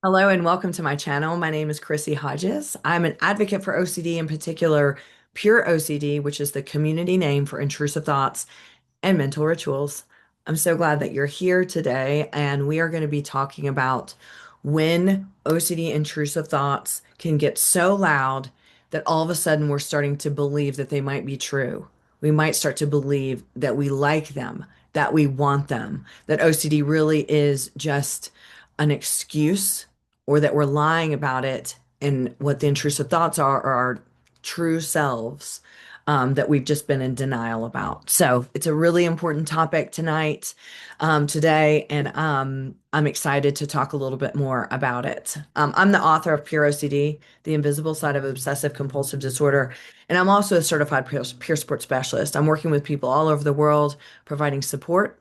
Hello and welcome to my channel. My name is Chrissy Hodges. I'm an advocate for OCD, in particular, pure OCD, which is the community name for intrusive thoughts and mental rituals. I'm so glad that you're here today, and we are going to be talking about when OCD intrusive thoughts can get so loud that all of a sudden we're starting to believe that they might be true. We might start to believe that we like them, that we want them, that OCD really is just an excuse, or that we're lying about it, and what the intrusive thoughts are our true selves that we've just been in denial about. So it's a really important topic today, and I'm excited to talk a little bit more about it. I'm the author of Pure OCD, The Invisible Side of Obsessive Compulsive Disorder, and I'm also a certified peer support specialist. I'm working with people all over the world, providing support,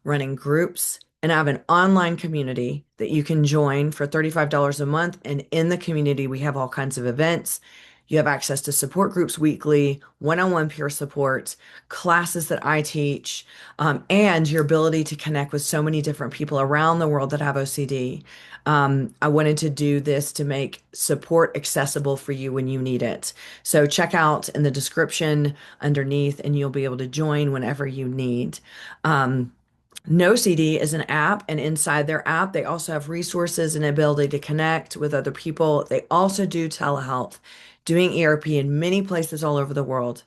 running groups, and I have an online community that you can join for $35 a month. And in the community, we have all kinds of events. You have access to support groups weekly, one-on-one peer support, classes that I teach, and your ability to connect with so many different people around the world that have OCD. I wanted to do this to make support accessible for you when you need it. So check out in the description underneath, and you'll be able to join whenever you need. No CD is an app, and inside their app, they also have resources and ability to connect with other people. They also do telehealth, doing ERP in many places all over the world.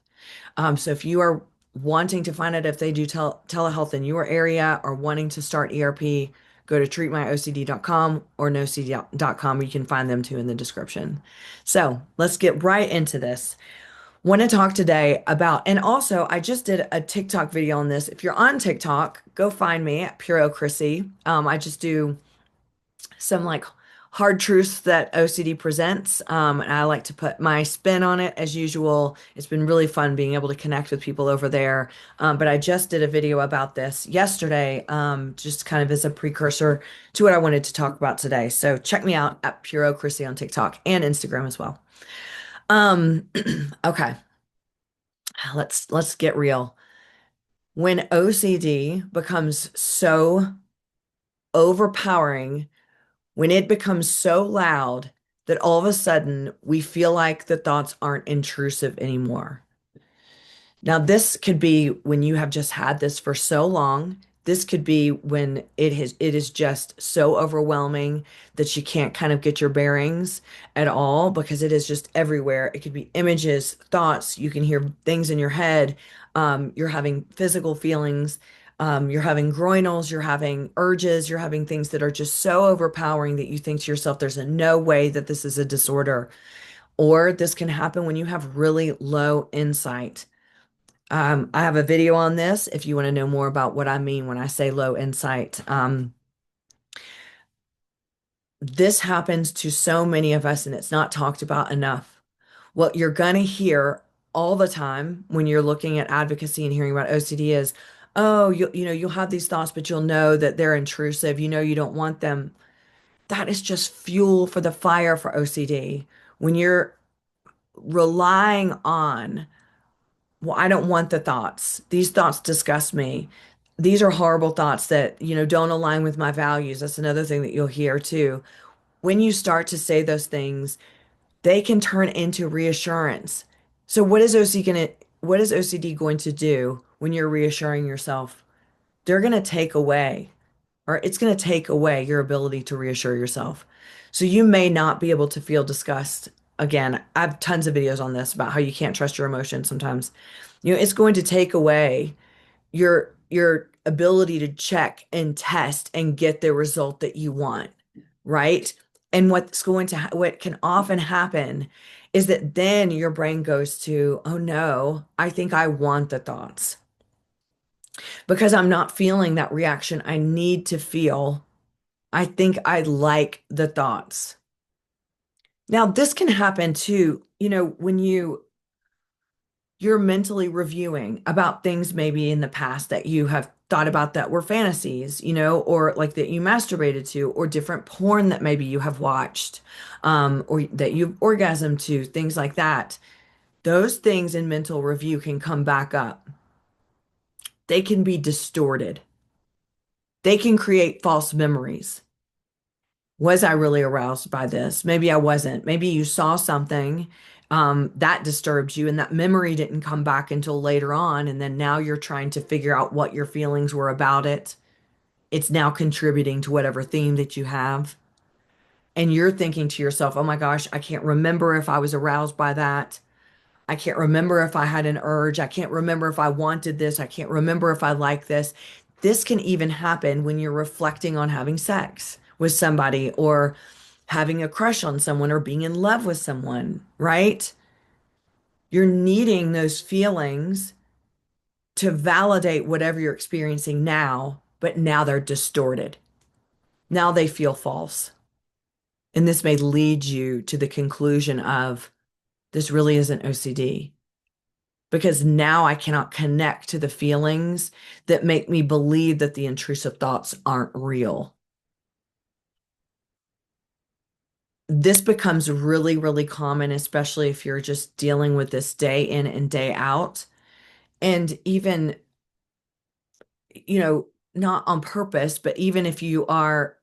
So if you are wanting to find out if they do telehealth in your area or wanting to start ERP, go to treatmyocd.com or nocd.com. You can find them too in the description. So let's get right into this. Want to talk today about, and also I just did a TikTok video on this. If you're on TikTok, go find me at Puro Chrissy. I just do some like hard truths that OCD presents, and I like to put my spin on it as usual. It's been really fun being able to connect with people over there. But I just did a video about this yesterday, just kind of as a precursor to what I wanted to talk about today. So check me out at Puro Chrissy on TikTok and Instagram as well. Um, okay. Let's get real. When OCD becomes so overpowering, when it becomes so loud that all of a sudden we feel like the thoughts aren't intrusive anymore. Now, this could be when you have just had this for so long. This could be when it is just so overwhelming that you can't kind of get your bearings at all because it is just everywhere. It could be images, thoughts. You can hear things in your head. You're having physical feelings. You're having groinals. You're having urges. You're having things that are just so overpowering that you think to yourself, "There's no way that this is a disorder." Or this can happen when you have really low insight. I have a video on this if you want to know more about what I mean when I say low insight. This happens to so many of us, and it's not talked about enough. What you're going to hear all the time when you're looking at advocacy and hearing about OCD is, "Oh, you'll have these thoughts, but you'll know that they're intrusive. You know you don't want them." That is just fuel for the fire for OCD. When you're relying on, "Well, I don't want the thoughts. These thoughts disgust me. These are horrible thoughts that, don't align with my values." That's another thing that you'll hear too. When you start to say those things, they can turn into reassurance. So what is OCD going to do when you're reassuring yourself? They're going to take away, or it's going to take away your ability to reassure yourself. So you may not be able to feel disgust again. I have tons of videos on this about how you can't trust your emotions sometimes. It's going to take away your ability to check and test and get the result that you want, right? And what can often happen is that then your brain goes to, "Oh no, I think I want the thoughts because I'm not feeling that reaction I need to feel. I think I like the thoughts." Now, this can happen too, when you're mentally reviewing about things maybe in the past that you have thought about that were fantasies, or like that you masturbated to, or different porn that maybe you have watched, or that you've orgasmed to, things like that. Those things in mental review can come back up. They can be distorted. They can create false memories. Was I really aroused by this? Maybe I wasn't. Maybe you saw something that disturbed you, and that memory didn't come back until later on. And then now you're trying to figure out what your feelings were about it. It's now contributing to whatever theme that you have. And you're thinking to yourself, oh my gosh, I can't remember if I was aroused by that. I can't remember if I had an urge. I can't remember if I wanted this. I can't remember if I like this. This can even happen when you're reflecting on having sex with somebody or having a crush on someone or being in love with someone, right? You're needing those feelings to validate whatever you're experiencing now, but now they're distorted. Now they feel false. And this may lead you to the conclusion of this really isn't OCD because now I cannot connect to the feelings that make me believe that the intrusive thoughts aren't real. This becomes really, really common, especially if you're just dealing with this day in and day out. And even, not on purpose, but even if you are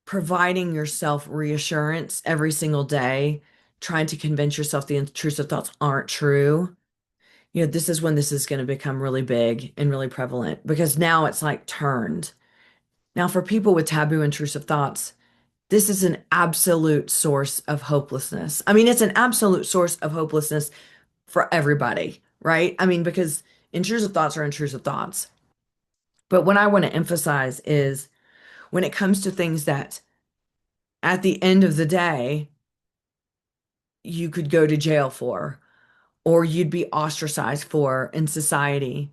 providing yourself reassurance every single day, trying to convince yourself the intrusive thoughts aren't true, this is when this is going to become really big and really prevalent because now it's like turned. Now, for people with taboo intrusive thoughts, this is an absolute source of hopelessness. I mean, it's an absolute source of hopelessness for everybody, right? I mean, because intrusive thoughts are intrusive thoughts. But what I want to emphasize is when it comes to things that at the end of the day, you could go to jail for, or you'd be ostracized for in society.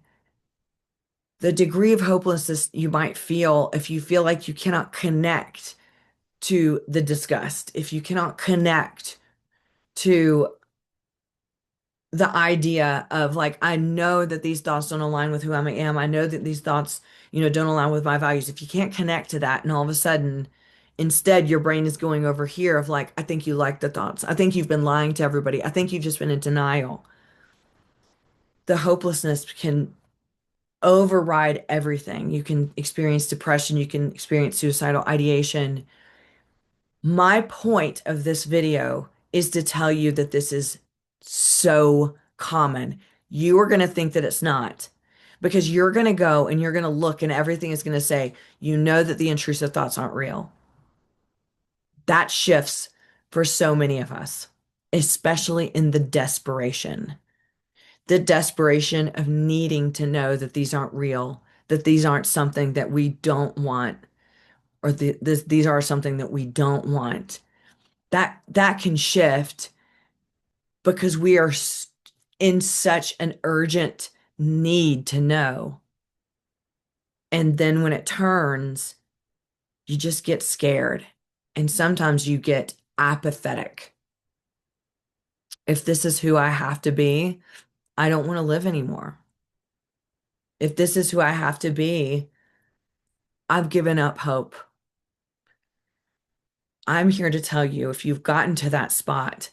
The degree of hopelessness you might feel if you feel like you cannot connect to the disgust, if you cannot connect to the idea of like, I know that these thoughts don't align with who I am. I know that these thoughts, don't align with my values. If you can't connect to that, and all of a sudden, instead, your brain is going over here of like, I think you like the thoughts. I think you've been lying to everybody. I think you've just been in denial. The hopelessness can override everything. You can experience depression. You can experience suicidal ideation. My point of this video is to tell you that this is so common. You are going to think that it's not because you're going to go and you're going to look and everything is going to say, that the intrusive thoughts aren't real. That shifts for so many of us, especially in the desperation of needing to know that these aren't real, that these aren't something that we don't want, or these are something that we don't want. That can shift because we are in such an urgent need to know. And then when it turns, you just get scared. And sometimes you get apathetic. If this is who I have to be, I don't want to live anymore. If this is who I have to be, I've given up hope. I'm here to tell you if you've gotten to that spot,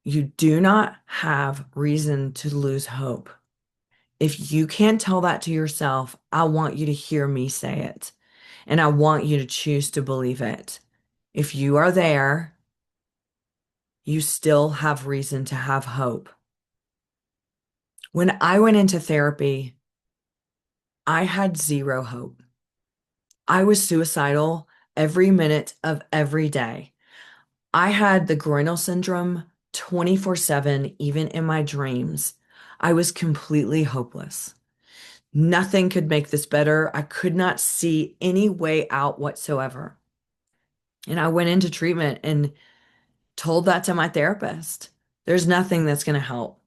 you do not have reason to lose hope. If you can't tell that to yourself, I want you to hear me say it. And I want you to choose to believe it. If you are there, you still have reason to have hope. When I went into therapy, I had zero hope. I was suicidal every minute of every day. I had the groinal syndrome 24/7, even in my dreams. I was completely hopeless. Nothing could make this better. I could not see any way out whatsoever. And I went into treatment and told that to my therapist. There's nothing that's going to help.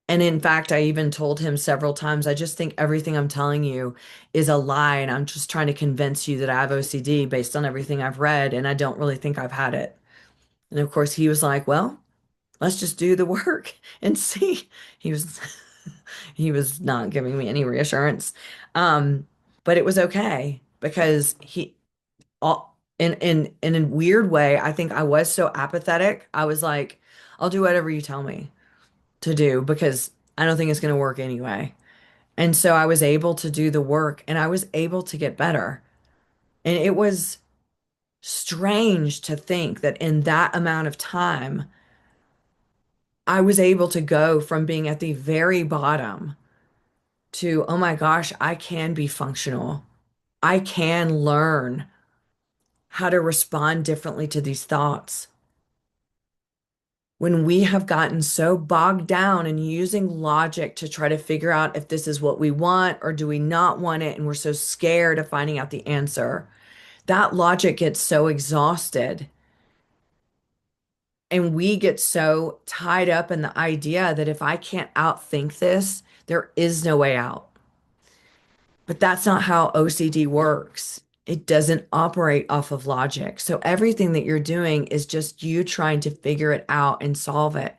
And in fact, I even told him several times, I just think everything I'm telling you is a lie. And I'm just trying to convince you that I have OCD based on everything I've read. And I don't really think I've had it. And of course, he was like, well, let's just do the work and see. He was he was not giving me any reassurance. But it was okay because all in a weird way, I think I was so apathetic. I was like, I'll do whatever you tell me to do because I don't think it's going to work anyway. And so I was able to do the work and I was able to get better. And it was strange to think that in that amount of time, I was able to go from being at the very bottom to, oh my gosh, I can be functional. I can learn how to respond differently to these thoughts. When we have gotten so bogged down in using logic to try to figure out if this is what we want or do we not want it, and we're so scared of finding out the answer, that logic gets so exhausted. And we get so tied up in the idea that if I can't outthink this, there is no way out. But that's not how OCD works. It doesn't operate off of logic. So everything that you're doing is just you trying to figure it out and solve it.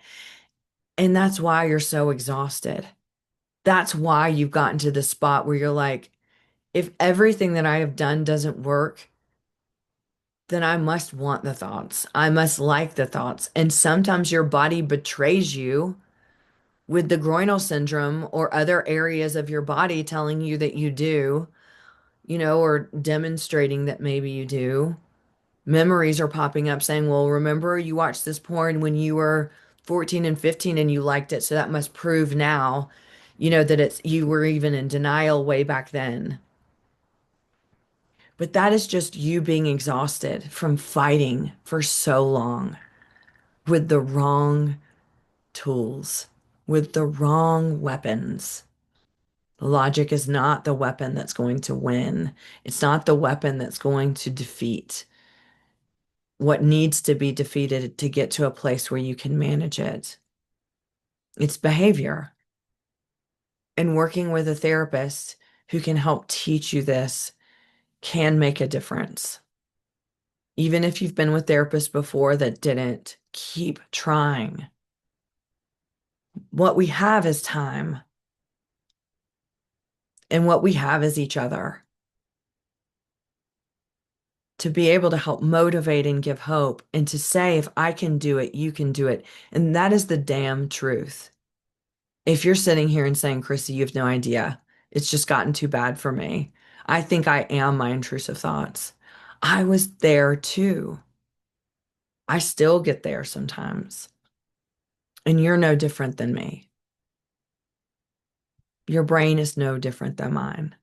And that's why you're so exhausted. That's why you've gotten to the spot where you're like, if everything that I have done doesn't work, then I must want the thoughts. I must like the thoughts. And sometimes your body betrays you with the groinal syndrome or other areas of your body telling you that you do, or demonstrating that maybe you do. Memories are popping up saying, well, remember you watched this porn when you were 14 and 15 and you liked it, so that must prove now, that it's you were even in denial way back then. But that is just you being exhausted from fighting for so long with the wrong tools, with the wrong weapons. Logic is not the weapon that's going to win. It's not the weapon that's going to defeat what needs to be defeated to get to a place where you can manage it. It's behavior. And working with a therapist who can help teach you this can make a difference. Even if you've been with therapists before that didn't, keep trying. What we have is time, and what we have is each other to be able to help motivate and give hope and to say, if I can do it, you can do it. And that is the damn truth. If you're sitting here and saying, Chrissy, you have no idea, it's just gotten too bad for me. I think I am my intrusive thoughts. I was there too. I still get there sometimes. And you're no different than me. Your brain is no different than mine.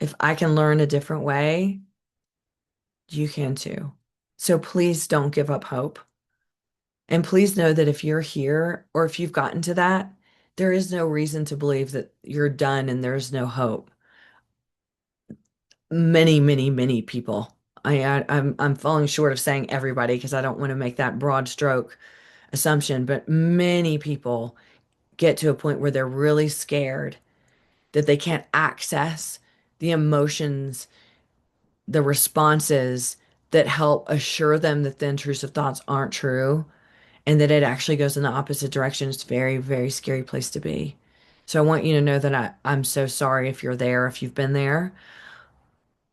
If I can learn a different way, you can too. So please don't give up hope. And please know that if you're here or if you've gotten to that, there is no reason to believe that you're done and there's no hope. Many, many, many people. I'm falling short of saying everybody because I don't want to make that broad stroke assumption, but many people get to a point where they're really scared that they can't access the emotions, the responses that help assure them that the intrusive thoughts aren't true and that it actually goes in the opposite direction. It's a very, very scary place to be. So I want you to know that I'm so sorry if you're there, if you've been there,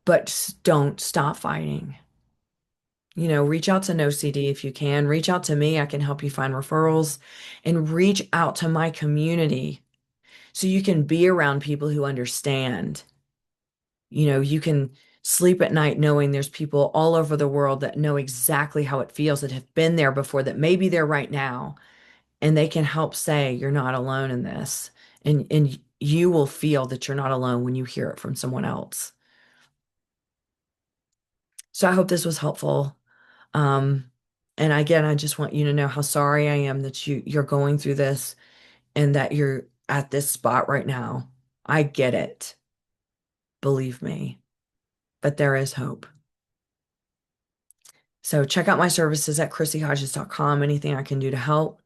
but don't stop fighting. Reach out to No CD if you can. Reach out to me. I can help you find referrals and reach out to my community so you can be around people who understand. You can sleep at night knowing there's people all over the world that know exactly how it feels, that have been there before, that may be there right now, and they can help say you're not alone in this. And you will feel that you're not alone when you hear it from someone else. So I hope this was helpful. Um, and again, I just want you to know how sorry I am that you're going through this and that you're at this spot right now. I get it. Believe me, but there is hope. So check out my services at chrissyhodges.com, anything I can do to help,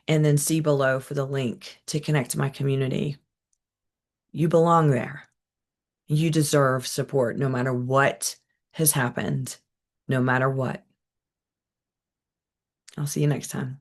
and then see below for the link to connect to my community. You belong there. You deserve support no matter what has happened, no matter what. I'll see you next time.